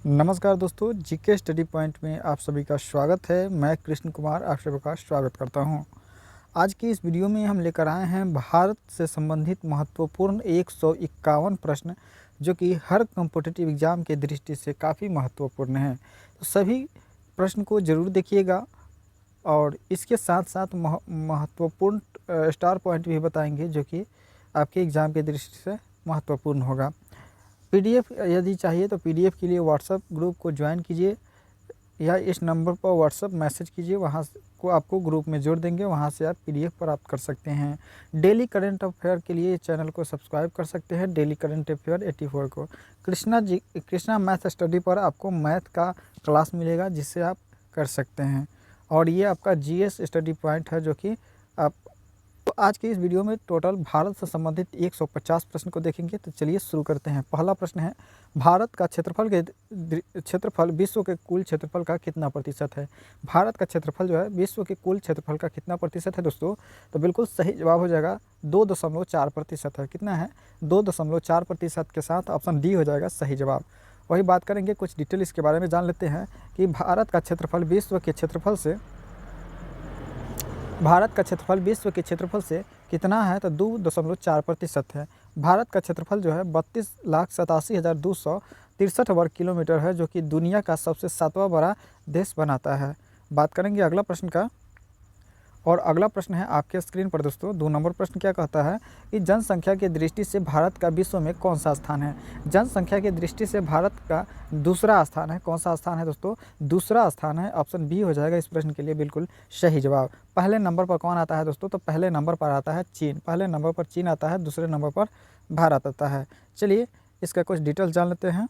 नमस्कार दोस्तों, GK study point में आप सभी का स्वागत है। मैं कृष्ण कुमार आप सभी का स्वागत करता हूं। आज की इस वीडियो में हम लेकर आए हैं भारत से संबंधित महत्वपूर्ण 151 प्रश्न, जो कि हर कॉम्पिटिटिव एग्ज़ाम के दृष्टि से काफ़ी महत्वपूर्ण हैं। तो सभी प्रश्न को ज़रूर देखिएगा और इसके साथ साथ महत्वपूर्ण स्टार पॉइंट भी बताएंगे, जो कि आपके एग्ज़ाम के दृष्टि से महत्वपूर्ण होगा। पीडीएफ यदि चाहिए तो पीडीएफ के लिए व्हाट्सएप ग्रुप को ज्वाइन कीजिए या इस नंबर पर व्हाट्सएप मैसेज कीजिए, वहाँ को आपको ग्रुप में जोड़ देंगे, वहाँ से आप पीडीएफ प्राप्त कर सकते हैं। डेली करंट अफेयर के लिए चैनल को सब्सक्राइब कर सकते हैं। डेली करंट अफेयर 84 को कृष्णा मैथ स्टडी पर आपको मैथ का क्लास मिलेगा, जिससे आप कर सकते हैं। और ये आपका जीएस स्टडी पॉइंट है, जो कि आप तो आज की इस वीडियो में टोटल भारत से संबंधित 150 प्रश्न को देखेंगे। तो चलिए शुरू करते हैं। पहला प्रश्न है, भारत का क्षेत्रफल विश्व के कुल क्षेत्रफल का कितना प्रतिशत है? भारत का क्षेत्रफल जो है विश्व के कुल क्षेत्रफल का कितना प्रतिशत है दोस्तों? तो बिल्कुल सही जवाब हो जाएगा 2.4% है। कितना है? 2.4% के साथ ऑप्शन डी हो जाएगा सही जवाब। वही बात करेंगे, कुछ डिटेल इसके बारे में जान लेते हैं कि भारत का क्षेत्रफल विश्व के क्षेत्रफल से कितना है? तो 2.4% है। भारत का क्षेत्रफल जो है 32,87,263 वर्ग किलोमीटर है, जो कि दुनिया का सबसे 7वां बड़ा देश बनाता है। बात करेंगे अगला प्रश्न का, और अगला प्रश्न है आपके स्क्रीन पर दोस्तों। 2 नंबर प्रश्न क्या कहता है कि जनसंख्या की दृष्टि से भारत का विश्व में कौन सा स्थान है? जनसंख्या की दृष्टि से भारत का दूसरा स्थान है। कौन सा स्थान है दोस्तों? दूसरा स्थान है। ऑप्शन बी हो जाएगा इस प्रश्न के लिए बिल्कुल सही जवाब। पहले नंबर पर कौन आता है दोस्तों? तो पहले नंबर पर आता है चीन। पहले नंबर पर चीन आता है, दूसरे नंबर पर भारत आता है। चलिए इसका कुछ डिटेल जान लेते हैं।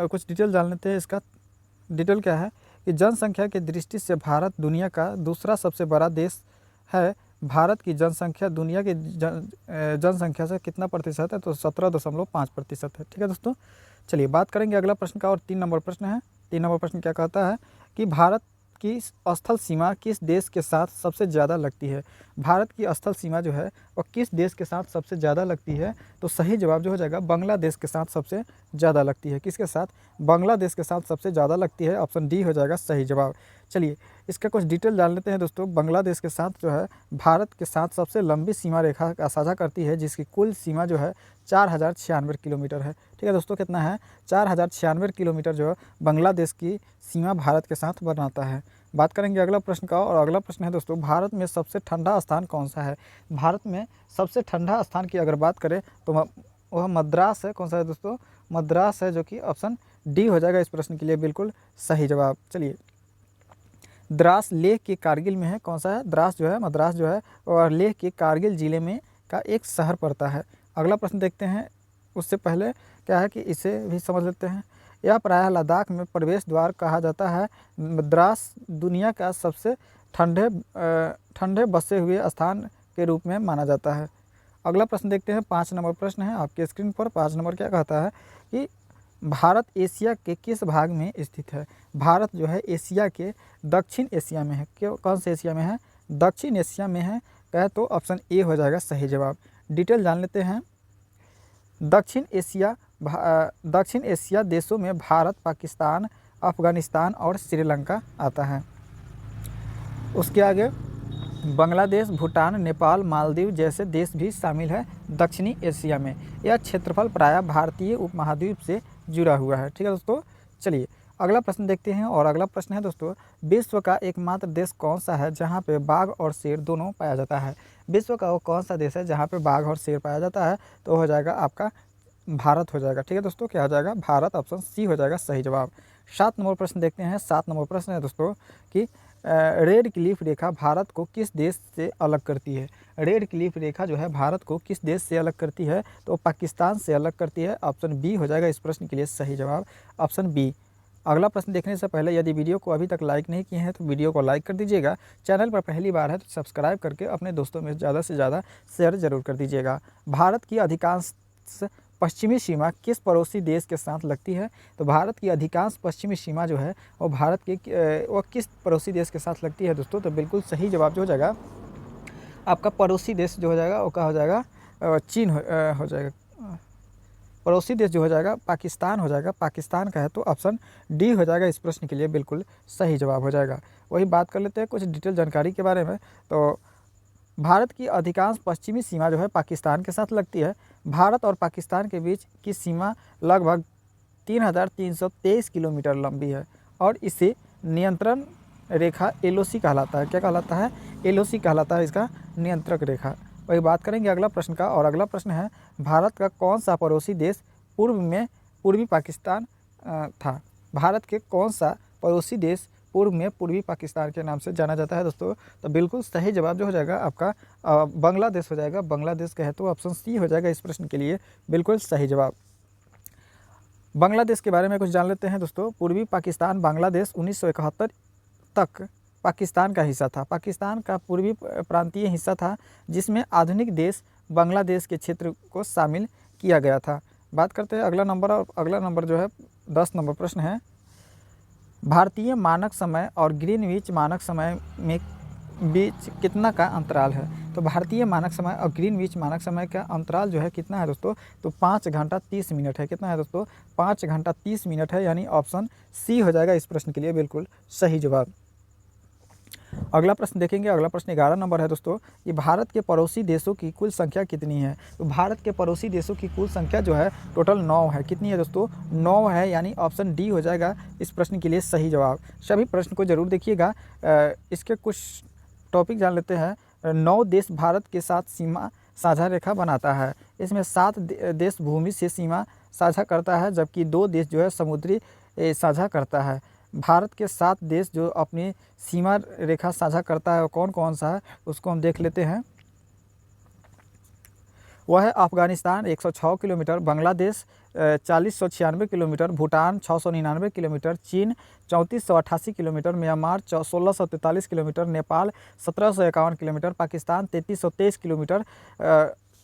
कुछ डिटेल जान लेते हैं। इसका डिटेल क्या है कि जनसंख्या की दृष्टि से भारत दुनिया का दूसरा सबसे बड़ा देश है। भारत की जनसंख्या दुनिया की जनसंख्या से कितना प्रतिशत है? तो 17.5% है। ठीक है दोस्तों, चलिए बात करेंगे अगला प्रश्न का, और 3 नंबर प्रश्न है। 3 नंबर प्रश्न क्या कहता है कि भारत की स्थल सीमा किस देश के साथ सबसे ज़्यादा लगती है? भारत की स्थल सीमा जो है वो किस देश के साथ सबसे ज़्यादा लगती है? तो सही जवाब जो हो जाएगा बांग्लादेश के साथ सबसे ज़्यादा लगती है। किसके साथ? बांग्लादेश के साथ सबसे ज़्यादा लगती है। ऑप्शन डी हो जाएगा सही जवाब। चलिए इसका कुछ डिटेल जान लेते हैं दोस्तों। बांग्लादेश के साथ जो है भारत के साथ सबसे लंबी सीमा रेखा का साझा करती है, जिसकी कुल सीमा जो है 4096 किलोमीटर है। ठीक है दोस्तों, कितना है? 4096 किलोमीटर जो है बांग्लादेश की सीमा भारत के साथ बनाता है। बात करेंगे अगला प्रश्न का, और अगला प्रश्न है दोस्तों, भारत में सबसे ठंडा स्थान कौन सा है? भारत में सबसे ठंडा स्थान की अगर बात करें तो वह मद्रास है। कौन सा है दोस्तों? मद्रास है, जो कि ऑप्शन डी हो जाएगा इस प्रश्न के लिए बिल्कुल सही जवाब। चलिए द्रास लेह के कारगिल में है। कौन सा है? द्रास जो है, मद्रास जो है, और लेह के कारगिल जिले में का एक शहर पड़ता है। अगला प्रश्न देखते हैं। उससे पहले क्या है कि इसे भी समझ लेते हैं। यह प्रायः लद्दाख में प्रवेश द्वार कहा जाता है। मद्रास दुनिया का सबसे ठंडे बसे हुए स्थान के रूप में माना जाता है। अगला प्रश्न देखते हैं। 5 नंबर प्रश्न है आपके स्क्रीन पर। 5 नंबर क्या कहता है कि भारत एशिया के किस भाग में स्थित है? भारत जो है एशिया के दक्षिण एशिया में है। क्यों? कौन से एशिया में है? दक्षिण एशिया में है। कहे तो ऑप्शन ए हो जाएगा सही जवाब। डिटेल जान लेते हैं। दक्षिण एशिया देशों में भारत, पाकिस्तान, अफगानिस्तान और श्रीलंका आता है। उसके आगे बांग्लादेश, भूटान, नेपाल, मालदीव जैसे देश भी शामिल है दक्षिणी एशिया में। यह क्षेत्रफल प्रायः भारतीय उपमहाद्वीप से जुड़ा हुआ है। ठीक है दोस्तों, चलिए अगला प्रश्न देखते हैं। और अगला प्रश्न है दोस्तों, विश्व का एकमात्र देश कौन सा है जहां पे बाघ और शेर दोनों पाया जाता है? विश्व का वो कौन सा देश है जहां पे बाघ और शेर पाया जाता है? तो हो जाएगा आपका भारत हो जाएगा। ठीक है दोस्तों, क्या हो जाएगा? भारत। ऑप्शन सी हो जाएगा सही जवाब। 7 नंबर प्रश्न देखते हैं। 7 नंबर प्रश्न है दोस्तों कि रेड क्लिफ रेखा भारत को किस देश से अलग करती है? रेड क्लिफ रेखा जो है भारत को किस देश से अलग करती है? तो पाकिस्तान से अलग करती है। ऑप्शन बी हो जाएगा इस प्रश्न के लिए सही जवाब। Option B. अगला प्रश्न देखने से पहले यदि वीडियो को अभी तक लाइक नहीं किए हैं तो वीडियो को लाइक कर दीजिएगा। चैनल पर पहली बार है तो सब्सक्राइब करके अपने दोस्तों में ज़्यादा से ज़्यादा शेयर जरूर कर दीजिएगा। भारत की अधिकांश पश्चिमी सीमा किस पड़ोसी देश के साथ लगती है? तो भारत की अधिकांश पश्चिमी सीमा जो है वो भारत के वो किस पड़ोसी देश के साथ लगती है दोस्तों? तो बिल्कुल सही जवाब जो हो जाएगा आपका पड़ोसी देश जो हो जाएगा वो क्या हो जाएगा? चीन हो जाएगा। पड़ोसी देश जो हो जाएगा पाकिस्तान हो जाएगा। पाकिस्तान का है तो ऑप्शन डी हो जाएगा इस प्रश्न के लिए बिल्कुल सही जवाब हो जाएगा। वही बात कर लेते हैं कुछ डिटेल जानकारी के बारे में। तो भारत की अधिकांश पश्चिमी सीमा जो है पाकिस्तान के साथ लगती है। भारत और पाकिस्तान के बीच की सीमा लगभग 3,323 किलोमीटर लंबी है और इसे नियंत्रण रेखा एलओसी कहलाता है। क्या कहलाता है? एलओसी कहलाता है इसका नियंत्रक रेखा। वही बात करेंगे अगला प्रश्न का, और अगला प्रश्न है भारत का कौन सा पड़ोसी देश पूर्व में पूर्वी पाकिस्तान था? भारत के कौन सा पड़ोसी देश पूर्व में पूर्वी पाकिस्तान के नाम से जाना जाता है दोस्तों? तो बिल्कुल सही जवाब जो हो जाएगा आपका बांग्लादेश हो जाएगा। बांग्लादेश का है तो ऑप्शन सी हो जाएगा इस प्रश्न के लिए बिल्कुल सही जवाब। बांग्लादेश के बारे में कुछ जान लेते हैं दोस्तों। पूर्वी पाकिस्तान बांग्लादेश 1971 तक पाकिस्तान का हिस्सा था। पाकिस्तान का पूर्वी प्रांतीय हिस्सा था जिसमें आधुनिक देश बांग्लादेश के क्षेत्र को शामिल किया गया था। बात करते हैं अगला नंबर, और अगला नंबर जो है 10 नंबर प्रश्न है, भारतीय मानक समय और ग्रीनविच मानक समय में बीच कितना का अंतराल है? तो भारतीय मानक समय और ग्रीनविच मानक समय का अंतराल जो है कितना है दोस्तों? तो 5 घंटा 30 मिनट है। कितना है दोस्तों? 5 घंटा 30 मिनट है, यानी ऑप्शन सी हो जाएगा इस प्रश्न के लिए बिल्कुल सही जवाब। अगला प्रश्न देखेंगे। अगला प्रश्न 11 नंबर है दोस्तों, कि भारत के पड़ोसी देशों की कुल संख्या कितनी है? तो भारत के पड़ोसी देशों की कुल संख्या जो है टोटल 9 है। कितनी है दोस्तों? 9 है, यानी ऑप्शन डी हो जाएगा इस प्रश्न के लिए सही जवाब। सभी प्रश्न को जरूर देखिएगा। इसके कुछ टॉपिक जान लेते हैं। 9 देश भारत के साथ सीमा साझा रेखा बनाता है। इसमें 7 देश भूमि से सीमा साझा करता है, जबकि 2 देश जो है समुद्री साझा करता है। भारत के 7 देश जो अपनी सीमा रेखा साझा करता है वो कौन कौन सा है उसको हम देख लेते हैं। वह है Afghanistan 106 kilometre, Bangladesh 4096 kilometre, Bhutan 699 kilometre, चीन 3488 kilometre, Myanmar 1643 kilometre, Nepal 1751 kilometre, Pakistan 3323 kilometre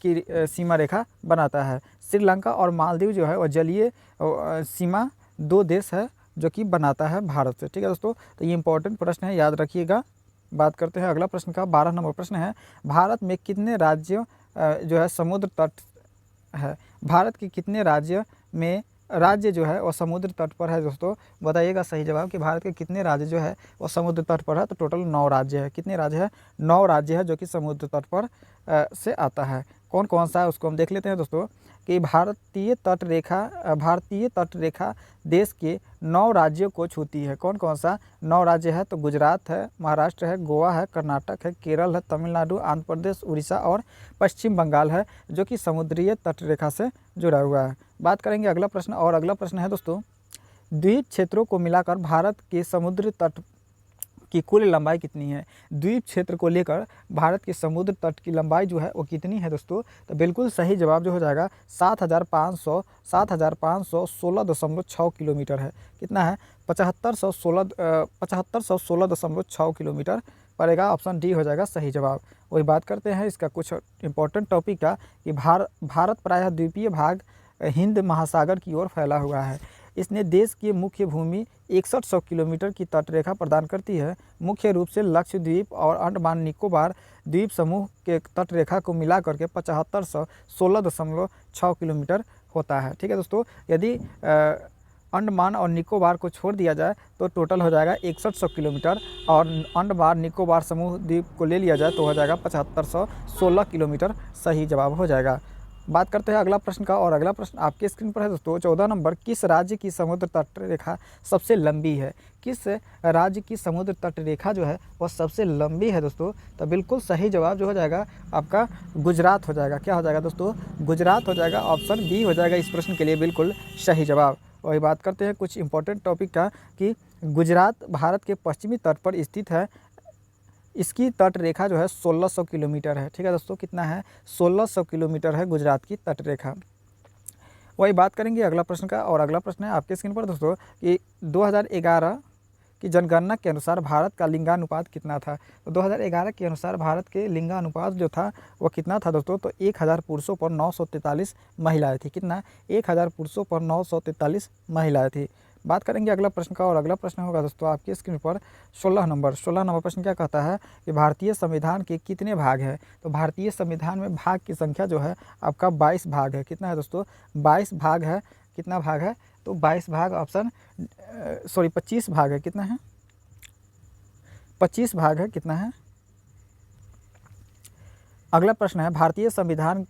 की सीमा रेखा बनाता है। श्रीलंका और मालदीव जो है वह जलीय सीमा 2 देश है जो कि बनाता है भारत से। ठीक है दोस्तों, तो ये इंपॉर्टेंट प्रश्न है, याद रखिएगा। बात करते हैं अगला प्रश्न का। 12 नंबर प्रश्न है, भारत में कितने राज्य जो है समुद्र तट है? भारत के कितने राज्य जो है वो समुद्र तट पर है दोस्तों? बताइएगा सही जवाब कि भारत के कितने राज्य जो है वो समुद्र तट पर है। तो टोटल 9 राज्य है। कितने राज्य है? 9 राज्य है जो कि समुद्र तट पर से आता है। कौन कौन सा है उसको हम देख लेते हैं दोस्तों, कि भारतीय तट रेखा देश के 9 राज्यों को छूती है। कौन कौन सा 9 राज्य है? तो गुजरात है, महाराष्ट्र है, गोवा है, कर्नाटक है, केरल है, तमिलनाडु, आंध्र प्रदेश, उड़ीसा और पश्चिम बंगाल है, जो कि समुद्रीय तट रेखा से जुड़ा हुआ है। बात करेंगे अगला प्रश्न, और अगला प्रश्न है दोस्तों, द्वीप क्षेत्रों को मिलाकर भारत के समुद्र तट की कुल लंबाई कितनी है? द्वीप क्षेत्र को लेकर भारत के समुद्र तट की लंबाई जो है वो कितनी है दोस्तों? तो बिल्कुल सही जवाब जो हो जाएगा 7,516.6 किलोमीटर है। कितना है? 7,516.6 किलोमीटर पड़ेगा। ऑप्शन डी हो जाएगा सही जवाब। वही बात करते हैं इसका कुछ इंपॉर्टेंट टॉपिक का, कि भारत प्रायः द्वीपीय भाग हिंद महासागर की ओर फैला हुआ है। इसने देश की मुख्य भूमि 6100 किलोमीटर की तटरेखा प्रदान करती है। मुख्य रूप से लक्षद्वीप और अंडमान निकोबार द्वीप समूह के तटरेखा को मिला करके 7516.6 किलोमीटर होता है। ठीक है दोस्तों, यदि अंडमान और निकोबार को छोड़ दिया जाए तो टोटल हो जाएगा 6100 किलोमीटर, और अंडमान निकोबार समूह द्वीप को ले लिया जाए तो हो जाएगा 7516 किलोमीटर सही जवाब हो जाएगा। बात करते हैं अगला प्रश्न का, और अगला प्रश्न आपके स्क्रीन पर है दोस्तों। 14 नंबर, किस राज्य की समुद्र तट रेखा सबसे लंबी है? किस राज्य की समुद्र तट रेखा जो है वह सबसे लंबी है दोस्तों? तो बिल्कुल सही जवाब जो हो जाएगा आपका गुजरात हो जाएगा। क्या हो जाएगा दोस्तों? गुजरात हो जाएगा। ऑप्शन बी हो जाएगा इस प्रश्न के लिए बिल्कुल सही जवाब। वही बात करते हैं कुछ इंपॉर्टेंट टॉपिक का, कि गुजरात भारत के पश्चिमी तट पर स्थित है। इसकी तट रेखा जो है 1600 किलोमीटर है। ठीक है दोस्तों, कितना है? 1600 किलोमीटर है गुजरात की तट रेखा। वही बात करेंगे अगला प्रश्न का, और अगला प्रश्न है आपके स्क्रीन पर दोस्तों, कि 2011 की जनगणना के अनुसार भारत का लिंगानुपात कितना था। तो 2011 के अनुसार भारत के लिंगानुपात जो था वो कितना था दोस्तों, तो 1000 पुरुषों पर 943 महिलाएं थी। कितना, 1000 पुरुषों पर 943 महिलाएं थी। बात करेंगे अगला प्रश्न का, और अगला प्रश्न होगा दोस्तों आपकी स्क्रीन पर 16 नंबर प्रश्न क्या कहता है कि भारतीय संविधान के कितने भाग हैं। तो भारतीय संविधान में भाग की संख्या जो है आपका 22 भाग है। कितना है दोस्तों, 22 भाग है। कितना भाग है, तो 22 भाग, ऑप्शन 25 भाग है। कितना है, 25 भाग है। कितना है। अगला प्रश्न है भारतीय संविधान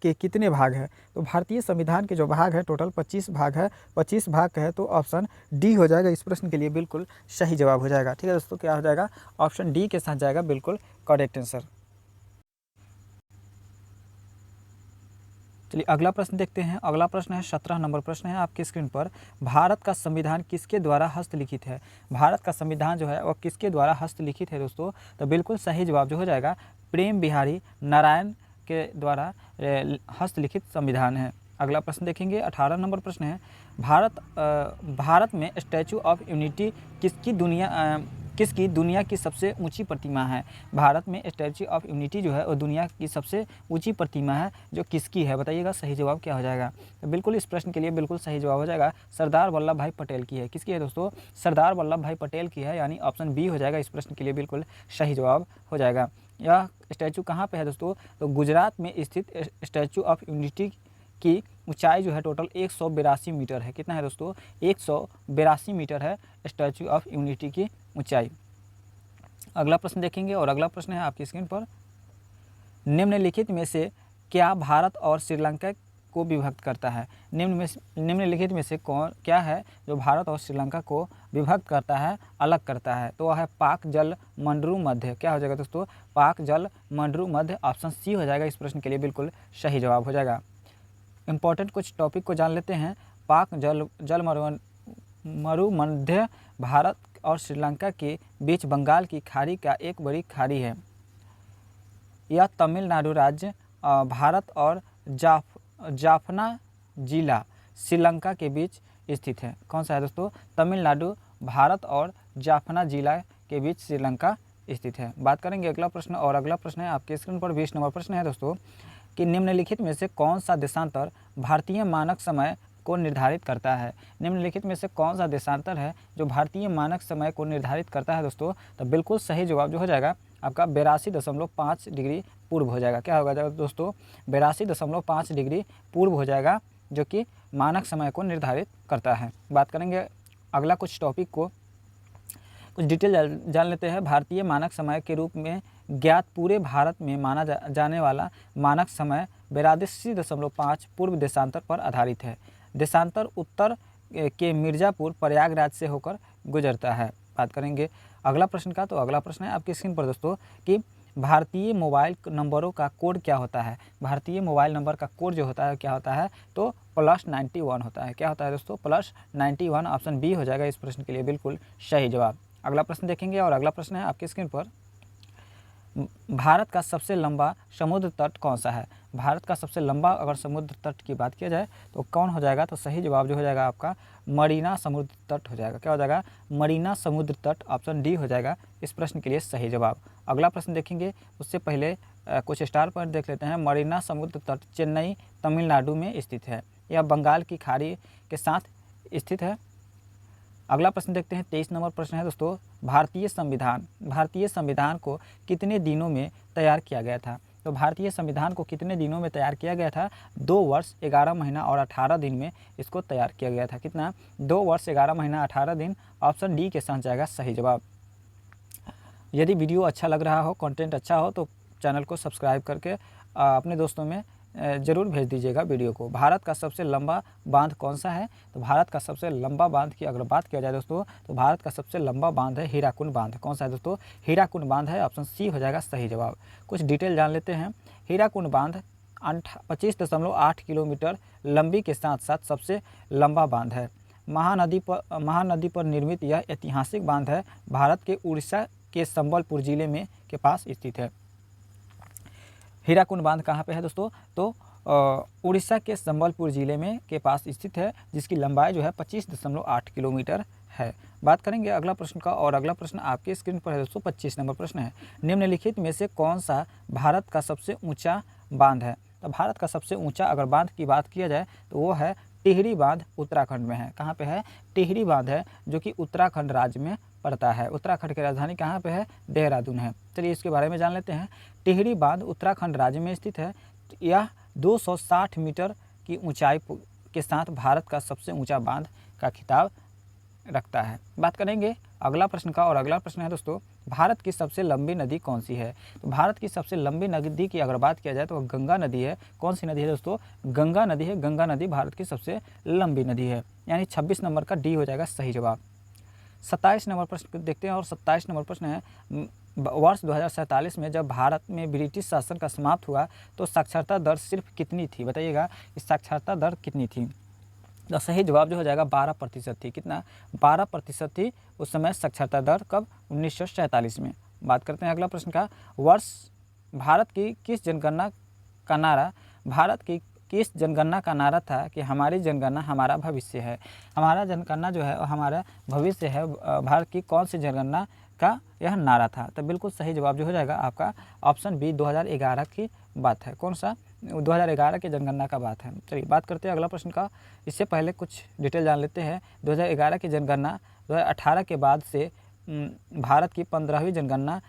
के कितने भाग हैं। तो भारतीय संविधान के जो भाग है टोटल 25 भाग है। 25 भाग है तो ऑप्शन डी हो जाएगा इस प्रश्न के लिए बिल्कुल सही जवाब हो जाएगा। ठीक है दोस्तों, क्या हो जाएगा, ऑप्शन डी के साथ जाएगा बिल्कुल करेक्ट आंसर। चलिए अगला प्रश्न देखते हैं। अगला प्रश्न है 17 नंबर प्रश्न है आपकी स्क्रीन पर। भारत का संविधान किसके द्वारा हस्तलिखित है। भारत का संविधान जो है वह किसके द्वारा हस्तलिखित है दोस्तों, तो बिल्कुल सही जवाब जो हो जाएगा प्रेम बिहारी नारायण के द्वारा हस्तलिखित संविधान है। अगला प्रश्न देखेंगे 18 नंबर प्रश्न है। भारत में स्टैचू ऑफ यूनिटी किसकी दुनिया की सबसे ऊंची प्रतिमा है। भारत में स्टैचू ऑफ यूनिटी जो है वो दुनिया की सबसे ऊंची प्रतिमा है, जो किसकी है बताइएगा। सही जवाब क्या हो जाएगा, तो बिल्कुल इस प्रश्न के लिए बिल्कुल सही जवाब हो जाएगा सरदार वल्लभ भाई पटेल की है। किसकी है दोस्तों, सरदार वल्लभ भाई पटेल की है, यानी ऑप्शन बी हो जाएगा इस प्रश्न के लिए बिल्कुल सही जवाब हो जाएगा। यह स्टैचू कहाँ पे है दोस्तों, तो गुजरात में स्थित स्टैचू ऑफ यूनिटी की ऊंचाई जो है टोटल 182 मीटर है। कितना है दोस्तों, 182 मीटर है स्टैचू ऑफ यूनिटी की ऊंचाई। अगला प्रश्न देखेंगे, और अगला प्रश्न है आपकी स्क्रीन पर। निम्नलिखित में से क्या भारत और श्रीलंका को विभक्त करता है। निम्नलिखित में से कौन क्या है जो भारत और श्रीलंका को विभक्त करता है, अलग करता है, तो वह है पाक जल मंडरू मध्य। क्या हो जाएगा दोस्तों, पाक जल मंडरू मध्य, ऑप्शन सी हो जाएगा इस प्रश्न के लिए बिल्कुल सही जवाब हो जाएगा। इंपॉर्टेंट कुछ टॉपिक को जान लेते हैं। पाक जल मरु मध्य भारत और श्रीलंका के बीच बंगाल की खाड़ी का एक बड़ी खाड़ी है। यह तमिलनाडु राज्य, भारत और जाफना जिला श्रीलंका के बीच स्थित है। कौन सा है दोस्तों, तमिलनाडु, भारत और जाफना जिला के बीच श्रीलंका स्थित है। बात करेंगे अगला प्रश्न, और अगला प्रश्न है आपके स्क्रीन पर 20 नंबर प्रश्न है दोस्तों कि निम्नलिखित में से कौन सा देशांतर भारतीय मानक समय को निर्धारित करता है। निम्नलिखित में से कौन सा देशांतर है जो भारतीय मानक समय को निर्धारित करता है दोस्तों, तो बिल्कुल सही जवाब जो हो जाएगा आपका 82.5 डिग्री पूर्व हो जाएगा। क्या होगा दोस्तों, 82.5 डिग्री पूर्व हो जाएगा, जो कि मानक समय को निर्धारित करता है। बात करेंगे अगला कुछ टॉपिक को, कुछ डिटेल जान लेते हैं। भारतीय मानक समय के रूप में ज्ञात पूरे भारत में माना जाने वाला मानक समय 82.5 पूर्व देशांतर पर आधारित है। देशांतर उत्तर के मिर्ज़ापुर प्रयागराज से होकर गुजरता है। बात करेंगे अगला प्रश्न का, तो अगला प्रश्न है आपकी स्क्रीन पर दोस्तों कि भारतीय मोबाइल नंबरों का कोड क्या होता है। भारतीय मोबाइल नंबर का कोड जो होता है क्या होता है, तो +91 होता है। क्या होता है दोस्तों, +91, ऑप्शन बी हो जाएगा इस प्रश्न के लिए बिल्कुल सही जवाब। अगला प्रश्न देखेंगे, और अगला प्रश्न है आपकी स्क्रीन पर। भारत का सबसे लंबा समुद्र तट कौन सा है। भारत का सबसे लंबा अगर समुद्र तट की बात किया जाए तो कौन हो जाएगा, तो सही जवाब जो हो जाएगा आपका मरीना समुद्र तट हो जाएगा। क्या हो जाएगा, मरीना समुद्र तट, ऑप्शन डी हो जाएगा इस प्रश्न के लिए सही जवाब। अगला प्रश्न देखेंगे, उससे पहले कुछ स्टार पॉइंट देख लेते हैं। मरीना समुद्र तट चेन्नई तमिलनाडु में स्थित है। यह बंगाल की खाड़ी के साथ स्थित है। अगला प्रश्न देखते हैं, 23 नंबर प्रश्न है दोस्तों। भारतीय संविधान को कितने दिनों में तैयार किया गया था। तो भारतीय संविधान को कितने दिनों में तैयार किया गया था, 2 वर्ष 11 महीना और 18 दिन में इसको तैयार किया गया था। कितना, 2 वर्ष 11 महीना 18 दिन, ऑप्शन डी के साथ जाएगा सही जवाब। यदि वीडियो अच्छा लग रहा हो, कंटेंट अच्छा हो, तो चैनल को सब्सक्राइब करके अपने दोस्तों में ज़रूर भेज दीजिएगा वीडियो को। भारत का सबसे लंबा बांध कौन सा है, तो भारत का सबसे लंबा बांध की अगर बात किया जाए दोस्तों, तो भारत का सबसे लंबा बांध है हीराकुंड बांध। कौन सा है दोस्तों, हीराकुंड बांध है, ऑप्शन सी हो जाएगा सही जवाब। कुछ डिटेल जान लेते हैं। हीराकुंड बांध 25.8 किलोमीटर लंबी के साथ साथ सबसे लंबा बांध है। महानदी पर निर्मित यह ऐतिहासिक बांध है, भारत के उड़ीसा के संबलपुर जिले में के पास स्थित है। हीराकुंड बांध कहाँ पे है दोस्तों, तो उड़ीसा के संबलपुर जिले में के पास स्थित है, जिसकी लंबाई जो है 25.8 किलोमीटर है। बात करेंगे अगला प्रश्न का, और अगला प्रश्न आपके स्क्रीन पर है दोस्तों। 25 नंबर प्रश्न है, निम्नलिखित में से कौन सा भारत का सबसे ऊंचा बांध है? तो भारत का सबसे ऊंचा अगर बांध की बात किया जाए तो वो है टिहरी बांध, उत्तराखंड में है। कहाँ पे है? टिहरी बांध है, जो कि उत्तराखंड राज्य में पड़ता है। उत्तराखंड की राजधानी कहाँ पे है? देहरादून है। चलिए इसके बारे में जान लेते हैं। टिहरी बांध उत्तराखंड राज्य में स्थित है। यह 260 मीटर की ऊंचाई के साथ भारत का सबसे ऊंचा बांध का खिताब रखता है। बात करेंगे अगला प्रश्न का, और अगला प्रश्न है दोस्तों, भारत की सबसे लंबी नदी कौन सी है? तो भारत की सबसे लंबी नदी की अगर बात किया जाए तो गंगा नदी है। कौन सी नदी है दोस्तों? गंगा नदी है। गंगा नदी भारत की सबसे लंबी नदी है, यानी 26 नंबर का डी हो जाएगा सही जवाब। 27 नंबर प्रश्न देखते हैं, और 27 नंबर प्रश्न है, वर्ष 2047 में जब भारत में ब्रिटिश शासन का समाप्त हुआ तो साक्षरता दर सिर्फ कितनी थी? बताइएगा, इस साक्षरता दर कितनी थी? तो सही जवाब जो हो जाएगा 12% थी। कितना? 12% थी उस समय साक्षरता दर। कब? 1947 में। बात करते हैं अगला प्रश्न का, वर्ष भारत की किस जनगणना का नारा किस जनगणना का नारा था कि हमारी जनगणना हमारा भविष्य है? हमारा जनगणना जो है हमारा भविष्य है, भारत की कौन सी जनगणना का यह नारा था? तो बिल्कुल सही जवाब जो हो जाएगा आपका ऑप्शन बी, 2011 की बात है। कौन सा? 2011 की जनगणना का बात है। चलिए बात करते हैं अगला प्रश्न का। इससे पहले कुछ डिटेल जान लेते हैं। 2011 की जनगणना 2018 के बाद से भारत की 15वीं जनगणना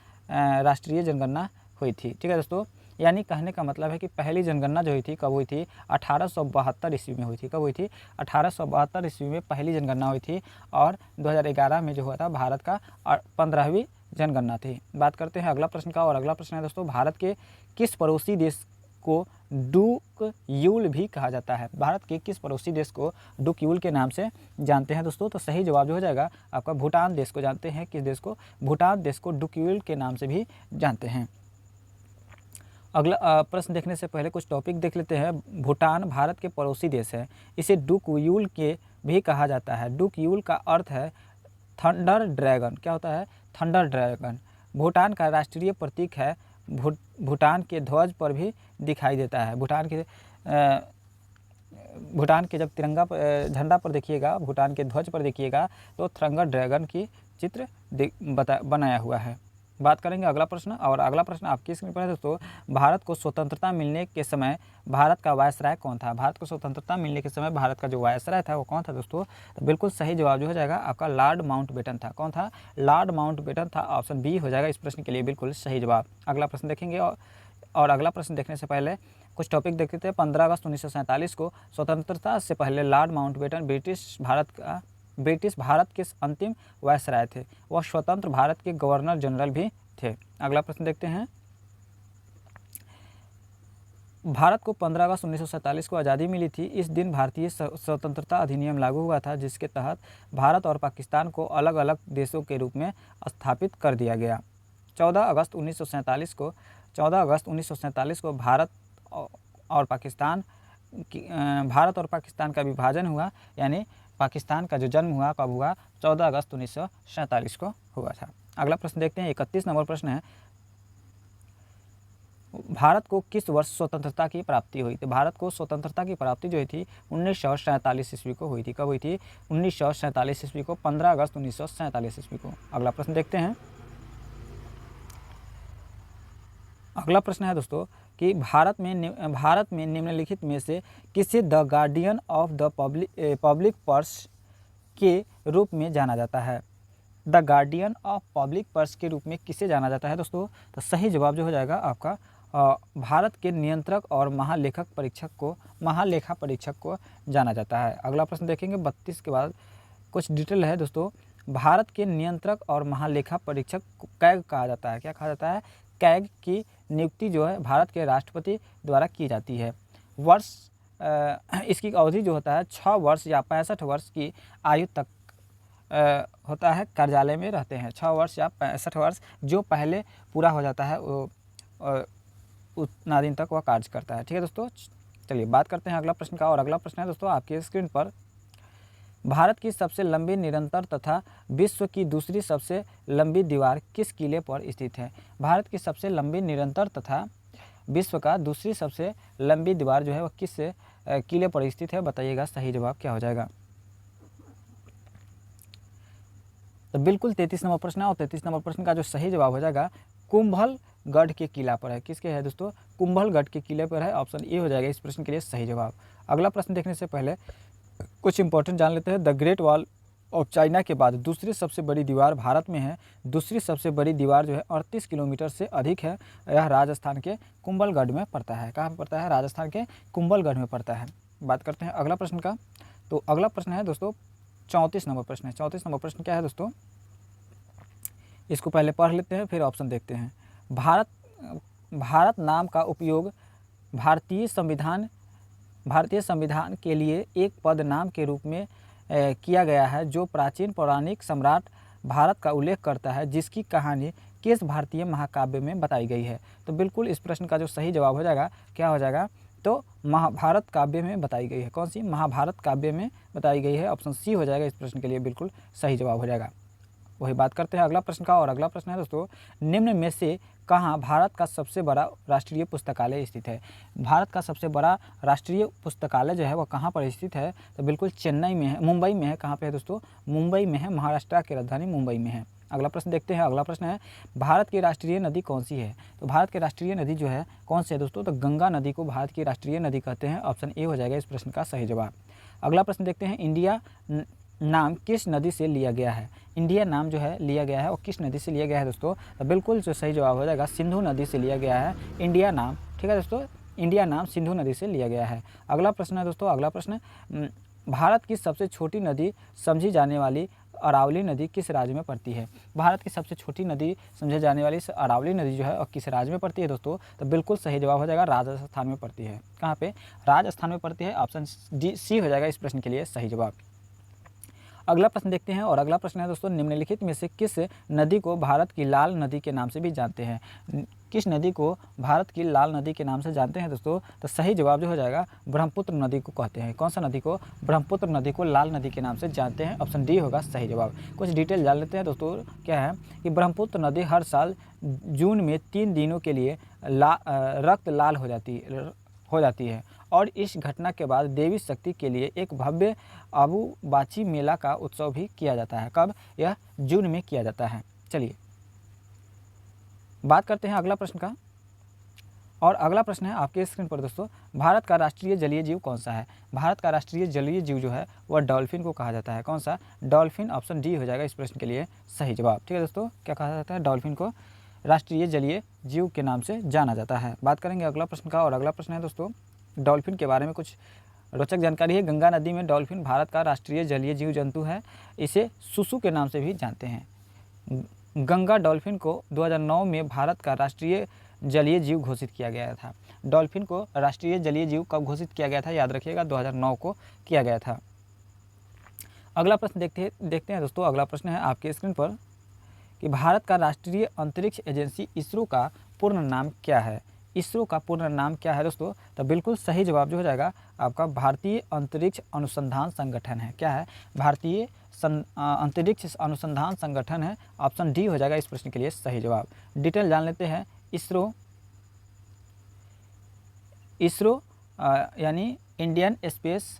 राष्ट्रीय जनगणना हुई थी। ठीक है दोस्तों, यानी कहने का मतलब है कि पहली जनगणना जो हुई थी कब हुई थी? 1872 ईस्वी में हुई थी। कब हुई थी? 1872 ईस्वी में पहली जनगणना हुई थी, और 2011 में जो हुआ था भारत का 15वीं जनगणना थी। बात करते हैं अगला प्रश्न का, और अगला प्रश्न है दोस्तों, भारत के किस पड़ोसी देश को डूक यूल भी कहा जाता है? भारत के किस पड़ोसी देश को डूक यूल के नाम से जानते हैं दोस्तों? तो सही जवाब जो हो जाएगा आपका भूटान देश को जानते हैं। किस देश को? भूटान देश को डूक यूल के नाम से भी जानते हैं। अगला प्रश्न देखने से पहले कुछ टॉपिक देख लेते हैं। भूटान भारत के पड़ोसी देश है, इसे डूक यूल के भी कहा जाता है। डूक यूल का अर्थ है थंडर ड्रैगन। क्या होता है? Thunder dragon. भूटान का राष्ट्रीय प्रतीक है। भूटान के ध्वज पर भी दिखाई देता है। भूटान के जब तिरंगा झंडा पर देखिएगा, भूटान के ध्वज पर देखिएगा तो तिरंगा ड्रैगन की चित्र बनाया हुआ है। बात करेंगे अगला प्रश्न, और अगला प्रश्न आपकी स्क्रीन पर है दोस्तों, भारत को स्वतंत्रता मिलने के समय भारत का वायसराय कौन था? भारत को स्वतंत्रता मिलने के समय भारत का जो वायसराय था वो कौन था दोस्तों? तो बिल्कुल सही जवाब जो हो जाएगा आपका लॉर्ड माउंटबेटन था। कौन था? लॉर्ड माउंटबेटन था। ऑप्शन बी हो जाएगा इस प्रश्न के लिए बिल्कुल सही जवाब। अगला प्रश्न देखेंगे, और अगला प्रश्न देखने से पहले कुछ टॉपिक देखते थे। 15 अगस्त 1947 को स्वतंत्रता से पहले लॉर्ड माउंटबेटन ब्रिटिश भारत के अंतिम वायसराय थे। वह स्वतंत्र भारत के गवर्नर जनरल भी थे। अगला प्रश्न देखते हैं। भारत को 15 अगस्त 1947 को आज़ादी मिली थी। इस दिन भारतीय स्वतंत्रता अधिनियम लागू हुआ था, जिसके तहत भारत और पाकिस्तान को अलग अलग देशों के रूप में स्थापित कर दिया गया। 14 अगस्त 1947 को भारत और पाकिस्तान का विभाजन हुआ, यानी पाकिस्तान का जो जन्म हुआ कब हुआ? 14 अगस्त 1947 को हुआ था। अगला प्रश्न देखते हैं। 31 नंबर प्रश्न है, भारत को किस वर्ष स्वतंत्रता की प्राप्ति हुई? तो भारत को स्वतंत्रता की प्राप्ति जो हुई थी 1947 ईस्वी को हुई थी। कब हुई थी? 1947 ईस्वी को, 15 अगस्त 1947 ईस्वी को। अगला प्रश्न देखते हैं। अगला प्रश्न है दोस्तों कि भारत में निम्नलिखित में से किसे the guardian of the public purse के रूप में जाना जाता है? The guardian of public purse के रूप में किसे जाना जाता है दोस्तों? तो सही जवाब जो हो जाएगा आपका भारत के नियंत्रक और महालेखा परीक्षक को जाना जाता है। अगला प्रश्न देखेंगे 32 के बाद कुछ डिटेल है दोस्तों। भारत के नियंत्रक और महालेखा परीक्षक को कैग कहा जाता है। क्या कहा जाता है? कैग की नियुक्ति जो है भारत के राष्ट्रपति द्वारा की जाती है। इसकी अवधि जो होता है 6 वर्ष या 65 वर्ष की आयु तक होता है, कार्यालय में रहते हैं। 6 वर्ष या 65 वर्ष जो पहले पूरा हो जाता है वो उतना दिन तक वह कार्य करता है। ठीक है दोस्तों, चलिए बात करते हैं अगला प्रश्न का, और अगला प्रश्न है दोस्तों आपकी स्क्रीन पर, भारत की सबसे लंबी निरंतर तथा विश्व की दूसरी सबसे लंबी दीवार किस किले पर स्थित है? भारत की सबसे लंबी निरंतर तथा विश्व का दूसरी सबसे लंबी दीवार जो है वह किस किले पर स्थित है? बताइएगा, सही जवाब क्या हो जाएगा? तो बिल्कुल 33 नंबर प्रश्न है और 33 नंबर प्रश्न का जो सही जवाब हो जाएगा कुंभलगढ़ के किला पर है। किसके है दोस्तों? कुंभलगढ़ के किले पर है। ऑप्शन ए हो जाएगा इस प्रश्न के लिए सही जवाब। अगला प्रश्न देखने से पहले कुछ इंपॉर्टेंट जान लेते हैं। The great wall of China के बाद दूसरी सबसे बड़ी दीवार भारत में है। दूसरी सबसे बड़ी दीवार जो है 38 किलोमीटर से अधिक है। यह राजस्थान के कुंभलगढ़ में पड़ता है। कहाँ पर पड़ता है? राजस्थान के कुंभलगढ़ में पड़ता है। बात करते हैं अगला प्रश्न का। तो अगला प्रश्न है दोस्तों 34 नंबर प्रश्न है। 34 नंबर प्रश्न क्या है दोस्तों? इसको पहले पढ़ लेते हैं फिर ऑप्शन देखते हैं। भारत नाम का उपयोग भारतीय संविधान के लिए एक पद नाम के रूप में किया गया है जो प्राचीन पौराणिक सम्राट भारत का उल्लेख करता है, जिसकी कहानी किस भारतीय महाकाव्य में बताई गई है। तो बिल्कुल इस प्रश्न का जो सही जवाब हो जाएगा क्या हो जाएगा? तो महाभारत काव्य में बताई गई है। कौन सी? महाभारत काव्य में बताई गई है। ऑप्शन सी हो जाएगा इस प्रश्न के लिए बिल्कुल सही जवाब हो जाएगा। वही बात करते हैं अगला प्रश्न का। और अगला प्रश्न है दोस्तों, निम्न में से कहाँ भारत का सबसे बड़ा राष्ट्रीय पुस्तकालय स्थित है? भारत का सबसे बड़ा राष्ट्रीय पुस्तकालय जो है वह कहाँ पर स्थित है? तो बिल्कुल चेन्नई में है, मुंबई में है। कहाँ पे है दोस्तों? मुंबई में है। महाराष्ट्र की राजधानी मुंबई में है। अगला प्रश्न देखते हैं। अगला प्रश्न है भारत की राष्ट्रीय नदी कौन सी है? तो भारत की राष्ट्रीय नदी जो है कौन सी है दोस्तों? तो गंगा नदी को भारत की राष्ट्रीय नदी कहते हैं। ऑप्शन ए हो जाएगा इस प्रश्न का सही जवाब। अगला प्रश्न देखते हैं। इंडिया नाम किस नदी से लिया गया है? इंडिया नाम जो है लिया गया है और किस नदी से लिया गया है दोस्तों? तो बिल्कुल जो सही जवाब हो जाएगा सिंधु नदी से लिया गया है इंडिया नाम। ठीक है दोस्तों, इंडिया नाम सिंधु नदी से लिया गया है। अगला प्रश्न है दोस्तों, अगला प्रश्न, भारत की सबसे छोटी नदी समझी जाने वाली अरावली नदी किस राज्य में पड़ती है? भारत की सबसे छोटी नदी समझे जाने वाली अरावली नदी जो है और किस राज्य में पड़ती है दोस्तों? तो बिल्कुल सही जवाब हो जाएगा राजस्थान में पड़ती है। कहाँ पे? राजस्थान में पड़ती है। ऑप्शन डी सी हो जाएगा इस प्रश्न के लिए सही जवाब। अगला प्रश्न देखते हैं। और अगला प्रश्न है दोस्तों, निम्नलिखित में से किस नदी को भारत की लाल नदी के नाम से भी जानते हैं? किस नदी को भारत की लाल नदी के नाम से जानते हैं दोस्तों? तो सही जवाब जो हो जाएगा ब्रह्मपुत्र नदी को कहते हैं। कौन सा नदी को? ब्रह्मपुत्र नदी को लाल नदी के नाम से जानते हैं। ऑप्शन डी होगा सही जवाब। कुछ डिटेल जान लेते हैं दोस्तों। क्या है कि ब्रह्मपुत्र नदी हर साल जून में 3 दिनों के लिए रक्त लाल हो जाती है और इस घटना के बाद देवी शक्ति के लिए एक भव्य अबुबाची मेला का उत्सव भी किया जाता है। कब? यह जून में किया जाता है। चलिए बात करते हैं अगला प्रश्न का। और अगला प्रश्न है आपके स्क्रीन पर दोस्तों, भारत का राष्ट्रीय जलीय जीव कौन सा है? भारत का राष्ट्रीय जलीय जीव जो है वह डॉल्फिन को कहा जाता है। कौन सा? डॉल्फिन। ऑप्शन डी हो जाएगा इस प्रश्न के लिए सही जवाब। ठीक है दोस्तों, क्या कहा जाता है? डॉल्फिन को राष्ट्रीय जलीय जीव के नाम से जाना जाता है। बात करेंगे अगला प्रश्न का। और अगला प्रश्न है दोस्तों, डॉल्फिन के बारे में कुछ रोचक जानकारी है। गंगा नदी में डॉल्फिन भारत का राष्ट्रीय जलीय जीव जंतु है। इसे सुसु के नाम से भी जानते हैं। गंगा डॉल्फिन को 2009 में भारत का राष्ट्रीय जलीय जीव घोषित किया गया था। डॉल्फिन को राष्ट्रीय जलीय जीव कब घोषित किया गया था? याद रखिएगा 2009 को किया गया था। अगला प्रश्न देखते हैं दोस्तों। अगला प्रश्न है आपके स्क्रीन पर कि भारत का राष्ट्रीय अंतरिक्ष एजेंसी इसरो का पूर्ण नाम क्या है? इसरो का पूर्ण नाम क्या है दोस्तों? तो बिल्कुल सही जवाब जो हो जाएगा आपका भारतीय अंतरिक्ष अनुसंधान संगठन है। क्या है? भारतीय अंतरिक्ष अनुसंधान संगठन है। ऑप्शन डी हो जाएगा इस प्रश्न के लिए सही जवाब। डिटेल जान लेते हैं। इसरो यानी इंडियन स्पेस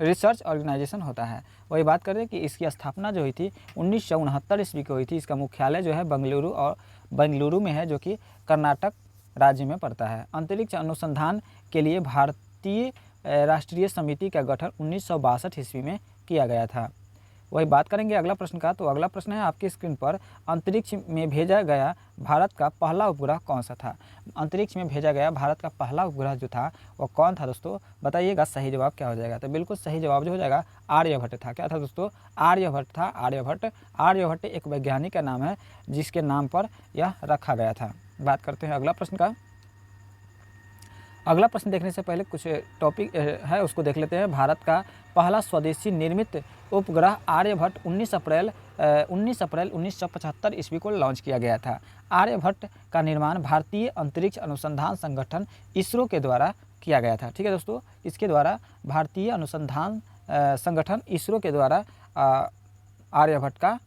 रिसर्च ऑर्गेनाइजेशन होता है। वही बात करें कि इसकी स्थापना जो हुई थी 1969 ईस्वी को हुई थी। इसका मुख्यालय जो है बेंगलुरु में है, जो कि कर्नाटक राज्य में पड़ता है। अंतरिक्ष अनुसंधान के लिए भारतीय राष्ट्रीय समिति का गठन 1962 ईस्वी में किया गया था। वही बात करेंगे अगला प्रश्न का। तो अगला प्रश्न है आपकी स्क्रीन पर, अंतरिक्ष में भेजा गया भारत का पहला उपग्रह कौन सा था? अंतरिक्ष में भेजा गया भारत का पहला उपग्रह जो था वह कौन था दोस्तों? बताइएगा सही जवाब क्या हो जाएगा? तो बिल्कुल सही जवाब जो हो जाएगा आर्यभट्ट था। क्या था दोस्तों? आर्यभट्ट था। आर्यभट्ट एक वैज्ञानिक का नाम है जिसके नाम पर यह रखा गया था। बात करते हैं अगला प्रश्न का। अगला प्रश्न देखने से पहले कुछ टॉपिक है उसको देख लेते हैं। भारत का पहला स्वदेशी निर्मित उपग्रह आर्यभट्ट 19 अप्रैल 1975 ईस्वी को लॉन्च किया गया था। आर्यभट्ट का निर्माण भारतीय अंतरिक्ष अनुसंधान संगठन इसरो के द्वारा किया गया था। ठीक है दोस्तों, इसके द्वारा भारतीय अनुसंधान संगठन इसरो के द्वारा आर्यभट्ट का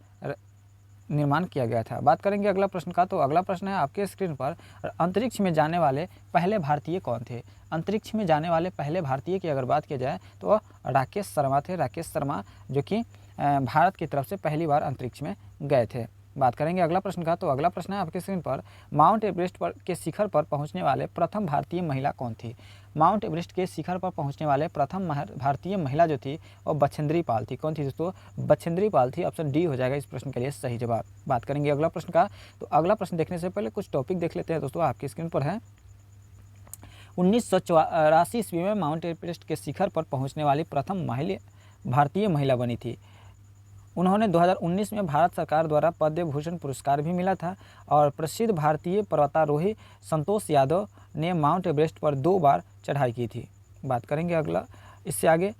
निर्माण किया गया था। बात करेंगे अगला प्रश्न का। तो अगला प्रश्न है आपके स्क्रीन पर, अंतरिक्ष में जाने वाले पहले भारतीय कौन थे? अंतरिक्ष में जाने वाले पहले भारतीय की अगर बात की जाए तो राकेश शर्मा थे। राकेश शर्मा जो कि भारत की तरफ से पहली बार अंतरिक्ष में गए थे। बात करेंगे अगला प्रश्न का, तो अगला प्रश्न है आपके स्क्रीन पर, माउंट एवरेस्ट पर के शिखर पर पहुंचने वाले प्रथम भारतीय महिला कौन थी? माउंट एवरेस्ट के शिखर पर पहुंचने वाले प्रथम भारतीय महिला जो थी वो बछेंद्री पाल थी। कौन थी दोस्तों? बछेंद्री पाल थी। ऑप्शन डी हो जाएगा इस प्रश्न के लिए सही जवाब। बात करेंगे अगला प्रश्न का, तो अगला प्रश्न देखने से पहले कुछ टॉपिक देख लेते हैं दोस्तों, आपकी स्क्रीन पर है। 1984 ईस्वी में माउंट एवरेस्ट के शिखर पर पहुंचने वाली प्रथम भारतीय महिला बनी थी। उन्होंने 2019 में भारत सरकार द्वारा पद्म भूषण पुरस्कार भी मिला था। और प्रसिद्ध भारतीय पर्वतारोही संतोष यादव ने माउंट एवरेस्ट पर 2 बार चढ़ाई की थी। बात करेंगे अगला, इससे आगे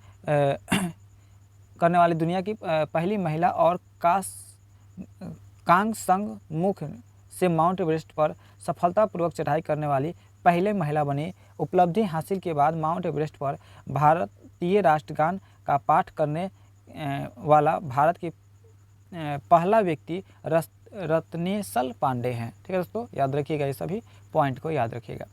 करने वाली दुनिया की पहली महिला और कांगसंग मुख से माउंट एवरेस्ट पर सफलतापूर्वक चढ़ाई करने वाली पहले महिला बनी। उपलब्धि हासिल के बाद माउंट एवरेस्ट पर भारतीय राष्ट्रगान का पाठ करने वाला भारत की पहला व्यक्ति रत्नेसल पांडे हैं। ठीक है दोस्तों, याद रखिएगा, ये सभी पॉइंट को याद रखिएगा।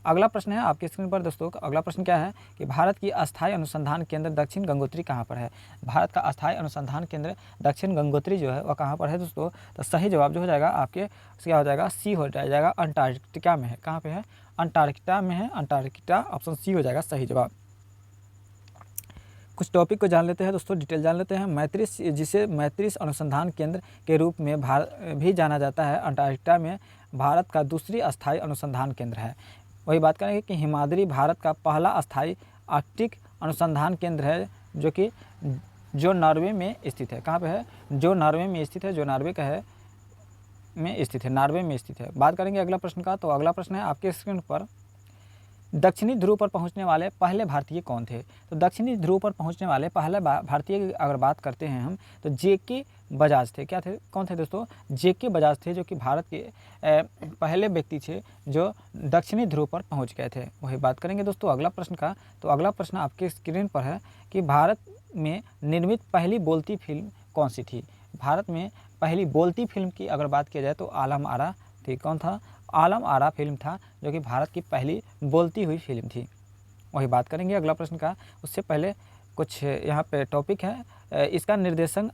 अगला प्रश्न है आपकी स्क्रीन पर दोस्तों, अगला प्रश्न क्या है कि भारत की अस्थायी अनुसंधान केंद्र दक्षिण गंगोत्री कहाँ पर है? भारत का अस्थायी अनुसंधान केंद्र दक्षिण गंगोत्री जो है वह कहाँ पर है दोस्तों? तो सही जवाब जो हो जाएगा आपके क्या हो जाएगा? सी हो जाएगा, अंटार्कटिका में है। कहाँ पे है? अंटार्कटिका में है। अंटार्कटिका ऑप्शन सी हो जाएगा सही जवाब। कुछ टॉपिक को जान लेते हैं दोस्तों, डिटेल जान लेते हैं। मैत्रिस, जिसे मैत्रिस अनुसंधान केंद्र के रूप में भी जाना जाता है, अंटार्कटिका में भारत का दूसरी अस्थायी अनुसंधान केंद्र है। वही बात करेंगे कि हिमाद्री भारत का पहला अस्थायी आर्कटिक अनुसंधान केंद्र है, जो नॉर्वे में स्थित है। कहाँ पे है? जो नॉर्वे में स्थित है, जो नॉर्वे का है में स्थित है, नॉर्वे में स्थित है। बात करेंगे अगला प्रश्न का, तो अगला प्रश्न है आपके स्क्रीन पर, दक्षिणी ध्रुव पर पहुंचने वाले पहले भारतीय कौन थे? तो दक्षिणी ध्रुव पर पहुंचने वाले पहले भारतीय की अगर बात करते हैं हम, तो जेके बजाज थे। क्या थे? कौन थे दोस्तों? जेके बजाज थे, जो कि भारत के पहले व्यक्ति थे जो दक्षिणी ध्रुव पर पहुंच गए थे। वही बात करेंगे दोस्तों अगला प्रश्न का, तो अगला प्रश्न आपके स्क्रीन पर है कि भारत में निर्मित पहली बोलती फिल्म कौन सी थी? भारत में पहली बोलती फिल्म की अगर बात किया जाए तो आलम आरा थी। कौन था? आलम आरा फिल्म था, जो कि भारत की पहली बोलती हुई फिल्म थी। वही बात करेंगे अगला प्रश्न का, उससे पहले कुछ यहाँ पे टॉपिक है। इसका निर्देशन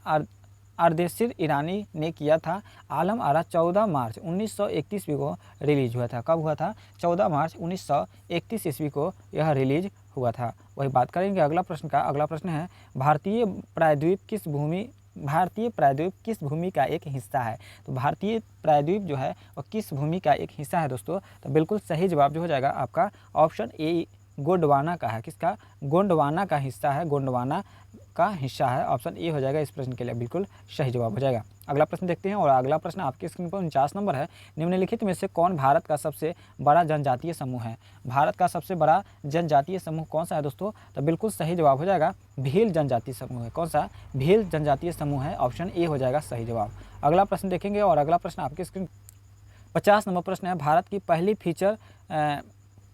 आरदेशिर ईरानी ने किया था। आलम आरा 14 मार्च 1931 ईस्वी को रिलीज हुआ था। कब हुआ था? 14 मार्च 1931 ईस्वी को यह रिलीज हुआ था। वही बात करेंगे अगला प्रश्न का। अगला प्रश्न है, भारतीय प्रायद्वीप किस भूमि का एक हिस्सा है? तो भारतीय प्रायद्वीप जो है वो किस भूमि का एक हिस्सा है दोस्तों? तो बिल्कुल सही जवाब जो हो जाएगा आपका ऑप्शन ए, गोंडवाना का है। किसका? गोंडवाना का हिस्सा है, गोंडवाना का हिस्सा है। ऑप्शन ए हो जाएगा इस प्रश्न के लिए बिल्कुल सही जवाब हो जाएगा। अगला प्रश्न देखते हैं, और अगला प्रश्न आपके स्क्रीन पर 49 नंबर है। निम्नलिखित में से कौन भारत का सबसे बड़ा जनजातीय समूह है? भारत का सबसे बड़ा जनजातीय समूह कौन सा है दोस्तों? तो बिल्कुल सही जवाब हो जाएगा भील जनजातीय समूह है। कौन सा? भील जनजातीय समूह है। ऑप्शन ए हो जाएगा सही जवाब। अगला प्रश्न देखेंगे, और अगला प्रश्न आपके स्क्रीन 50 नंबर प्रश्न है, भारत की पहली फीचर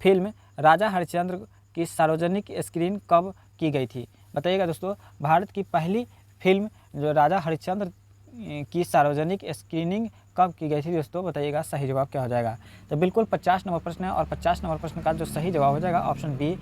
फिल्म राजा हरिश्चंद्र की सार्वजनिक स्क्रीन कब की गई थी? बताइएगा दोस्तों, भारत की पहली फिल्म जो राजा हरिश्चंद्र की सार्वजनिक स्क्रीनिंग कब की गई थी दोस्तों? बताइएगा सही जवाब क्या हो जाएगा? तो बिल्कुल 50 नंबर प्रश्न है, और 50 नंबर प्रश्न का जो सही जवाब हो जाएगा ऑप्शन बी,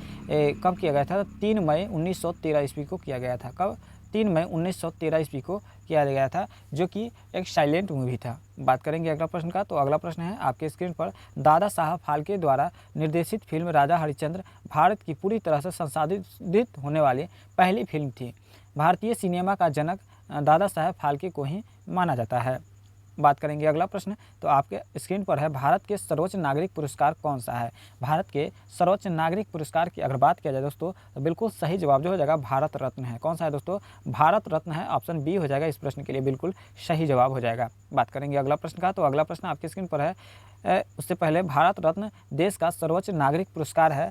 कब किया गया था? 3 मई 1913 ईस्वी को किया गया था। कब? 3 मई 1913 ईस्वी को किया गया था, जो कि एक साइलेंट मूवी था। बात करेंगे अगला प्रश्न का, तो अगला प्रश्न है आपके स्क्रीन पर, दादा साहब फाल्के द्वारा निर्देशित फिल्म राजा हरिश्चंद्र भारत की पूरी तरह से संसाधित होने वाली पहली फिल्म थी। भारतीय सिनेमा का जनक दादा साहब फाल्के को ही माना जाता है। बात करेंगे अगला प्रश्न, तो आपके स्क्रीन पर है, भारत के सर्वोच्च नागरिक पुरस्कार कौन सा है? भारत के सर्वोच्च नागरिक पुरस्कार की अगर बात किया जाए दोस्तों, तो बिल्कुल सही जवाब जो हो जाएगा भारत रत्न है। कौन सा है दोस्तों? भारत रत्न है। ऑप्शन बी हो जाएगा इस प्रश्न के लिए बिल्कुल सही जवाब हो जाएगा। बात करेंगे अगला प्रश्न का, तो अगला प्रश्न आपके स्क्रीन पर है, उससे पहले भारत रत्न देश का सर्वोच्च नागरिक पुरस्कार है।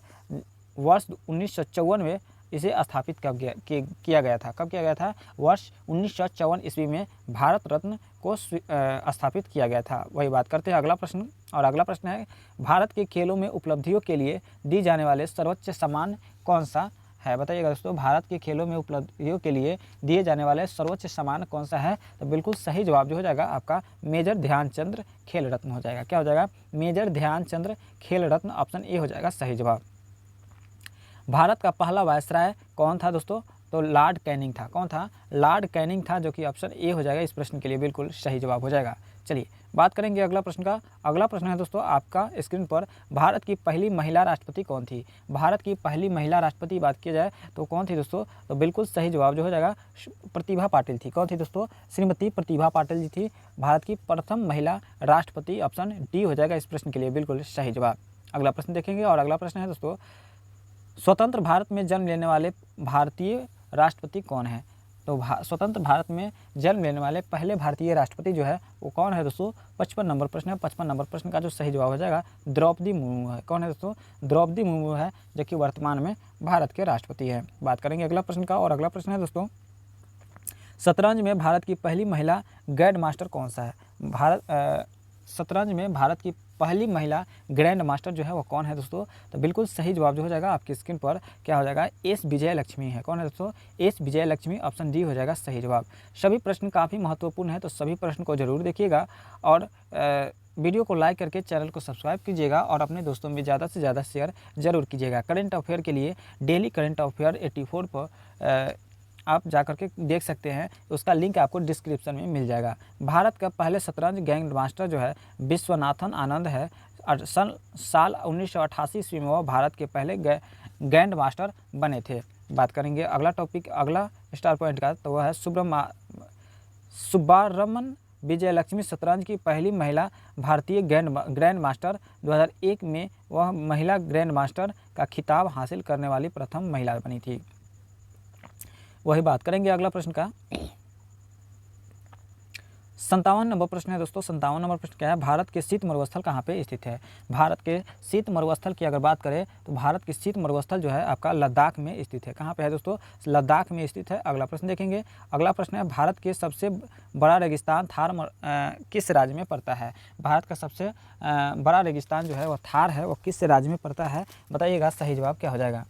वर्ष 1954 में इसे स्थापित किया गया था। कब किया गया था? वर्ष 1954 ईस्वी में भारत रत्न को स्थापित किया गया था। वही बात करते हैं अगला प्रश्न, और अगला प्रश्न है, भारत के खेलों में उपलब्धियों के लिए दी जाने वाले सर्वोच्च सम्मान कौन सा है? बताइएगा दोस्तों, भारत के खेलों में उपलब्धियों के लिए दिए जाने वाले सर्वोच्च सम्मान कौन सा है? तो बिल्कुल सही जवाब जो हो जाएगा आपका मेजर ध्यानचंद खेल रत्न हो जाएगा। क्या हो जाएगा? मेजर ध्यानचंद खेल रत्न। ऑप्शन ए हो जाएगा सही जवाब। भारत का पहला वायसराय कौन था दोस्तों? तो लॉर्ड कैनिंग था। कौन था? लॉर्ड कैनिंग था, जो कि ऑप्शन ए हो जाएगा इस प्रश्न के लिए बिल्कुल सही जवाब हो जाएगा। चलिए बात करेंगे अगला प्रश्न का। अगला प्रश्न है दोस्तों आपका स्क्रीन पर, भारत की पहली महिला राष्ट्रपति कौन थी? भारत की पहली महिला राष्ट्रपति बात की जाए तो कौन थी दोस्तों? तो बिल्कुल सही जवाब जो हो जाएगा प्रतिभा पाटिल थी। कौन थी दोस्तों? श्रीमती प्रतिभा पाटिल जी थी भारत की प्रथम महिला राष्ट्रपति। ऑप्शन डी हो जाएगा इस प्रश्न के लिए बिल्कुल सही जवाब। अगला प्रश्न देखेंगे और अगला प्रश्न है दोस्तों, स्वतंत्र भारत में जन्म लेने वाले भारतीय राष्ट्रपति कौन है? तो स्वतंत्र भारत में जन्म लेने वाले पहले भारतीय राष्ट्रपति जो है वो कौन है दोस्तों? 55 नंबर प्रश्न है। 55 नंबर प्रश्न का जो सही जवाब हो जाएगा द्रौपदी मुर्मू है। कौन है दोस्तों? द्रौपदी मुर्मू है, जो कि वर्तमान में भारत के राष्ट्रपति है। बात करेंगे अगला प्रश्न का और अगला प्रश्न है दोस्तों, शतरंज में भारत की पहली महिला ग्रैंड मास्टर कौन सा है? शतरंज में भारत की पहली महिला ग्रैंड मास्टर जो है वो कौन है दोस्तों? तो बिल्कुल सही जवाब जो हो जाएगा आपकी स्क्रीन पर क्या हो जाएगा? एस विजय लक्ष्मी है। कौन है दोस्तों? एस विजय लक्ष्मी। ऑप्शन डी हो जाएगा सही जवाब। सभी प्रश्न काफ़ी महत्वपूर्ण है, तो सभी प्रश्न को जरूर देखिएगा और वीडियो को लाइक करके चैनल को सब्सक्राइब कीजिएगा और अपने दोस्तों में ज़्यादा से ज़्यादा शेयर जरूर कीजिएगा। करंट अफेयर के लिए डेली करंट अफेयर 84 पर आप जा करके देख सकते हैं, उसका लिंक आपको डिस्क्रिप्शन में मिल जाएगा। भारत का पहले शतरंज ग्रैंड मास्टर जो है विश्वनाथन आनंद है। साल 1988 ईस्वी में वह भारत के पहले ग्रैंड मास्टर बने थे। बात करेंगे अगला टॉपिक, अगला स्टार पॉइंट का, तो वह है सुब्बारमन विजय लक्ष्मी, शतरंज की पहली महिला भारतीय ग्रैंड मास्टर। 2001 में वह महिला ग्रैंड मास्टर का खिताब हासिल करने वाली प्रथम महिला बनी थी। वही बात करेंगे अगला प्रश्न का। 57 नंबर प्रश्न है दोस्तों। 57 नंबर प्रश्न क्या है? भारत के शीत मरुस्थल कहाँ पे स्थित है? भारत के शीत मरुस्थल की अगर बात करें तो भारत के शीत मरुस्थल जो है आपका लद्दाख में स्थित है। कहाँ पे है दोस्तों? लद्दाख में स्थित है। अगला प्रश्न देखेंगे। अगला प्रश्न है, भारत के सबसे बड़ा रेगिस्तान थार किस राज्य में पड़ता है? भारत का सबसे बड़ा रेगिस्तान जो है वो थार है, वो किस राज्य में पड़ता है? बताइएगा सही जवाब क्या हो जाएगा?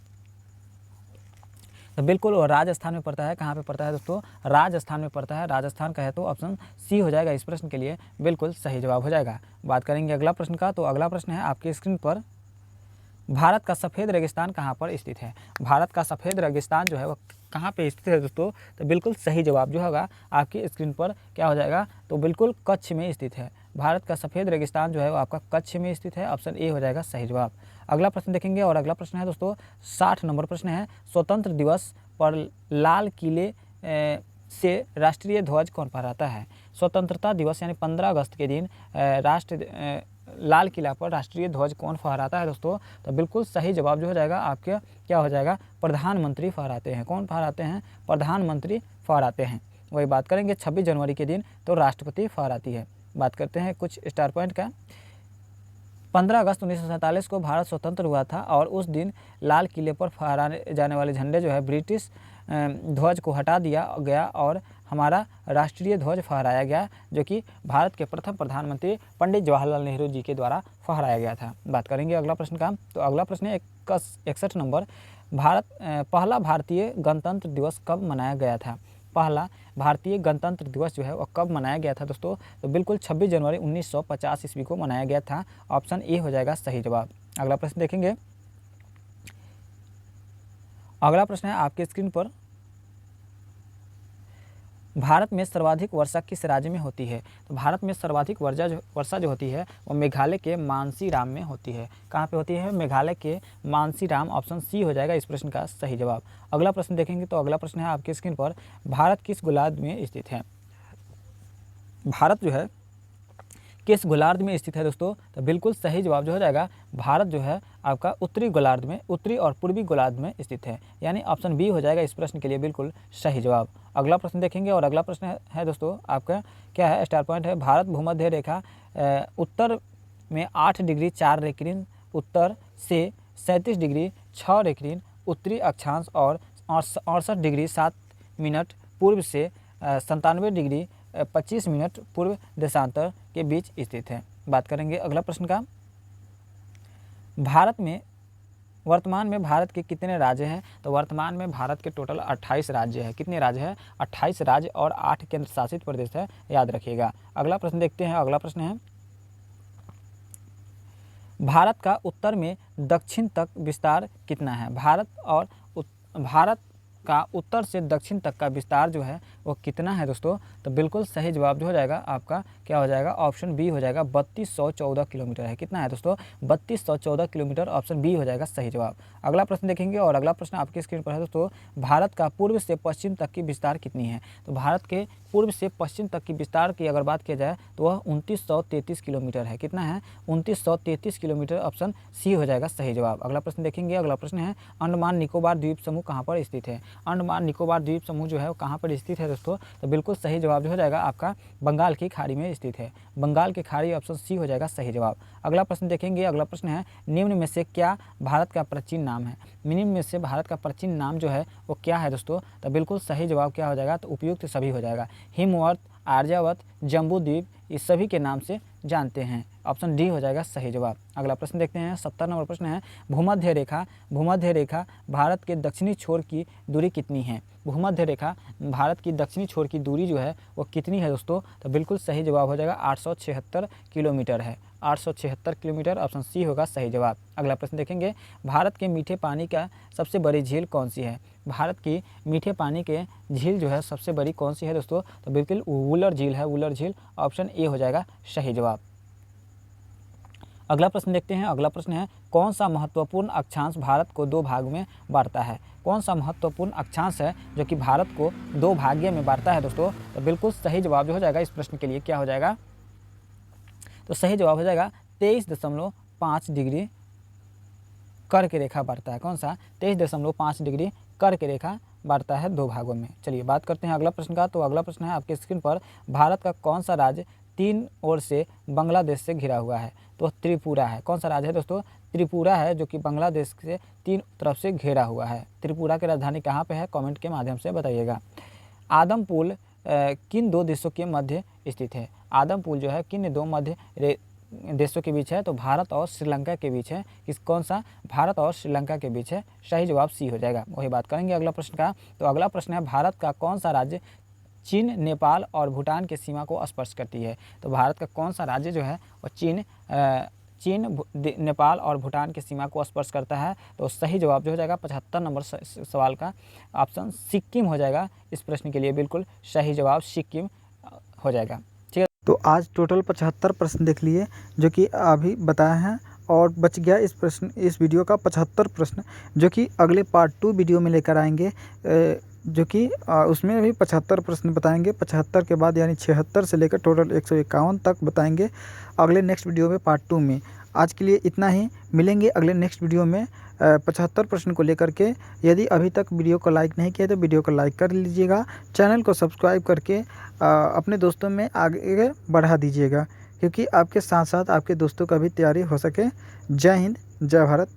तो बिल्कुल वो राजस्थान में पड़ता है। कहाँ पे पड़ता है दोस्तों? राजस्थान में पड़ता है। राजस्थान का है तो ऑप्शन सी हो जाएगा इस प्रश्न के लिए बिल्कुल सही जवाब हो जाएगा। बात करेंगे अगला प्रश्न का। तो अगला प्रश्न है आपके स्क्रीन पर, भारत का सफ़ेद रेगिस्तान कहाँ पर स्थित है? भारत का सफ़ेद रेगिस्तान जो है वो कहाँ पे स्थित है दोस्तों? तो बिल्कुल सही जवाब जो होगा आपकी स्क्रीन पर क्या हो जाएगा? तो बिल्कुल कच्छ में स्थित है। भारत का सफ़ेद रेगिस्तान जो है वो आपका कच्छ में स्थित है। ऑप्शन ए हो जाएगा सही जवाब। अगला प्रश्न देखेंगे और अगला प्रश्न है दोस्तों 60 नंबर प्रश्न है, स्वतंत्र दिवस पर लाल किले से राष्ट्रीय ध्वज कौन फहराता है? स्वतंत्रता दिवस यानी 15 अगस्त के दिन लाल किला पर राष्ट्रीय ध्वज कौन फहराता है दोस्तों? तो बिल्कुल सही जवाब जो हो जाएगा आपके क्या हो जाएगा? प्रधानमंत्री फहराते हैं। कौन फहराते हैं? प्रधानमंत्री फहराते हैं। वही बात करेंगे 26 जनवरी के दिन तो राष्ट्रपति फहराती है। बात करते हैं कुछ स्टार पॉइंट का। 15 अगस्त 1947 को भारत स्वतंत्र हुआ था और उस दिन लाल किले पर फहराए जाने वाले झंडे जो है ब्रिटिश ध्वज को हटा दिया गया और हमारा राष्ट्रीय ध्वज फहराया गया, जो कि भारत के प्रथम प्रधानमंत्री पंडित जवाहरलाल नेहरू जी के द्वारा फहराया गया था। बात करेंगे अगला प्रश्न का। तो अगला प्रश्न है 61 नंबर, पहला भारतीय गणतंत्र दिवस कब मनाया गया था? पहला भारतीय गणतंत्र दिवस जो है वो कब मनाया गया था दोस्तों? तो बिल्कुल 26 जनवरी 1950 ईस्वी को मनाया गया था। ऑप्शन ए हो जाएगा सही जवाब। अगला प्रश्न देखेंगे। अगला प्रश्न है आपके स्क्रीन पर, भारत में सर्वाधिक वर्षा किस राज्य में होती है? तो भारत में सर्वाधिक वर्षा जो होती है वो मेघालय के मानसीराम में होती है। कहाँ पे होती है? मेघालय के मानसीराम। ऑप्शन सी हो जाएगा इस प्रश्न का सही जवाब। अगला प्रश्न देखेंगे तो अगला प्रश्न है आपके स्क्रीन पर, भारत किस गोलार्ध में स्थित है? भारत जो है किस गोलार्ध में स्थित है दोस्तों? तो बिल्कुल सही जवाब जो हो जाएगा, भारत जो है आपका उत्तरी गोलार्ध में, उत्तरी और पूर्वी गोलार्ध में स्थित है, यानी ऑप्शन बी हो जाएगा इस प्रश्न के लिए बिल्कुल सही जवाब। अगला प्रश्न देखेंगे और अगला प्रश्न है दोस्तों आपका क्या है? स्टार पॉइंट है, भारत भूमध्य रेखा उत्तर में 8 डिग्री 4 रेखिन उत्तर से 37 डिग्री 6 रेखिन उत्तरी अक्षांश और 68 डिग्री 7 मिनट पूर्व से 97 डिग्री 25 मिनट पूर्व देशांतर के बीच स्थित है। बात करेंगे अगला प्रश्न का। भारत में वर्तमान में भारत के कितने राज्य हैं? तो वर्तमान में भारत के टोटल 28 राज्य हैं। कितने राज्य हैं? 28 राज्य और 8 केंद्र शासित प्रदेश है, याद रखिएगा। अगला प्रश्न देखते हैं। अगला प्रश्न है, भारत का उत्तर में दक्षिण तक विस्तार कितना है? भारत का उत्तर से दक्षिण तक का विस्तार जो है वो कितना है दोस्तों? तो बिल्कुल सही जवाब जो हो जाएगा आपका क्या हो जाएगा? ऑप्शन बी हो जाएगा, 3214 किलोमीटर है। कितना है दोस्तों? 3214 किलोमीटर, ऑप्शन बी हो जाएगा सही जवाब। अगला प्रश्न देखेंगे और अगला प्रश्न आपकी स्क्रीन पर है दोस्तों, भारत का पूर्व से पश्चिम तक की विस्तार कितनी है? तो भारत के पूर्व से पश्चिम तक की विस्तार की अगर बात किया जाए तो वह 2933 किलोमीटर है। कितना है? 2933 किलोमीटर, ऑप्शन सी हो जाएगा सही जवाब। अगला प्रश्न देखेंगे, अगला प्रश्न है अंडमान निकोबार द्वीप समूह कहाँ पर स्थित है? अंडमान निकोबार द्वीप समूह जो है वो कहाँ पर स्थित है दोस्तों? तो बिल्कुल सही जवाब जो हो जाएगा आपका बंगाल की खाड़ी में स्थित है। बंगाल की खाड़ी, ऑप्शन सी हो जाएगा सही जवाब। अगला प्रश्न देखेंगे, अगला प्रश्न है निम्न में से क्या भारत का प्राचीन नाम है? निम्न में से भारत का प्राचीन नाम जो है वो क्या है दोस्तों? तो बिल्कुल सही जवाब क्या हो जाएगा? तो उपयुक्त सभी हो जाएगा। हिमवत, आर्यावत, जम्बूद्वीप, इस सभी के नाम से जानते हैं। ऑप्शन डी हो जाएगा सही जवाब। अगला प्रश्न देखते हैं, 70 नंबर प्रश्न है भूमध्य रेखा भारत के दक्षिणी छोर की दूरी कितनी है? भूमध्य रेखा भारत की दक्षिणी छोर की दूरी जो है वो कितनी है दोस्तों? तो बिल्कुल सही जवाब हो जाएगा 876 किलोमीटर है। 876 किलोमीटर, ऑप्शन सी होगा सही जवाब। अगला प्रश्न देखेंगे, भारत के मीठे पानी का सबसे बड़ी झील कौन सी है? भारत की मीठे पानी के झील जो है सबसे बड़ी कौन सी है दोस्तों? तो बिल्कुल वुलर झील है, वुलर झील, ऑप्शन ए हो जाएगा सही जवाब। अगला प्रश्न देखते हैं, अगला प्रश्न है कौन सा महत्वपूर्ण अक्षांश भारत को दो भाग में बांटता है? कौन सा महत्वपूर्ण अक्षांश है जो कि भारत को दो भाग्य में बांटता है दोस्तों? तो बिल्कुल सही जवाब जो हो जाएगा इस प्रश्न के लिए क्या हो जाएगा? तो सही जवाब हो जाएगा 23.5 डिग्री कर्क रेखा बांटता है। कौन सा? 23.5 डिग्री कर्क रेखा बांटता है दो भागों में। चलिए बात करते हैं अगला प्रश्न का। तो अगला प्रश्न है आपके स्क्रीन पर, भारत का कौन सा राज्य तीन ओर से बांग्लादेश से घिरा हुआ है? तो त्रिपुरा है। कौन सा राज्य है दोस्तों? त्रिपुरा है, जो कि बांग्लादेश से तीन तरफ से घेरा हुआ है। त्रिपुरा की राजधानी कहाँ पे है? कमेंट के माध्यम से बताइएगा। आदम पुल किन दो देशों के मध्य स्थित है? आदम पुल जो है किन दो मध्य देशों के बीच है? तो भारत और श्रीलंका के बीच है। कौन सा? भारत और श्रीलंका के बीच है। सही जवाब सी हो जाएगा। वही बात करेंगे अगला प्रश्न का। तो अगला प्रश्न है, भारत का कौन सा राज्य चीन, नेपाल और भूटान की सीमा को स्पर्श करती है? तो भारत का कौन सा राज्य जो है वो चीन, नेपाल और भूटान की सीमा को स्पर्श करता है? तो सही जवाब जो हो जाएगा 75 नंबर सवाल का ऑप्शन सिक्किम हो जाएगा। इस प्रश्न के लिए बिल्कुल सही जवाब सिक्किम हो जाएगा। ठीक है, तो आज टोटल 75 प्रश्न देख लिए जो कि अभी बताए हैं, और बच गया इस वीडियो का 75 प्रश्न जो कि अगले पार्ट 2 वीडियो में लेकर आएंगे, जो कि उसमें भी 75 प्रश्न बताएंगे। 75 के बाद यानी 76 से लेकर टोटल 151 तक बताएंगे अगले नेक्स्ट वीडियो में, पार्ट 2 में। आज के लिए इतना ही, मिलेंगे अगले नेक्स्ट वीडियो में 75 प्रश्न को लेकर के। यदि अभी तक वीडियो को लाइक नहीं किया तो वीडियो को लाइक कर लीजिएगा, चैनल को सब्सक्राइब करके अपने दोस्तों में आगे बढ़ा दीजिएगा, क्योंकि आपके साथ साथ आपके दोस्तों का भी तैयारी हो सके। जय हिंद, जय भारत।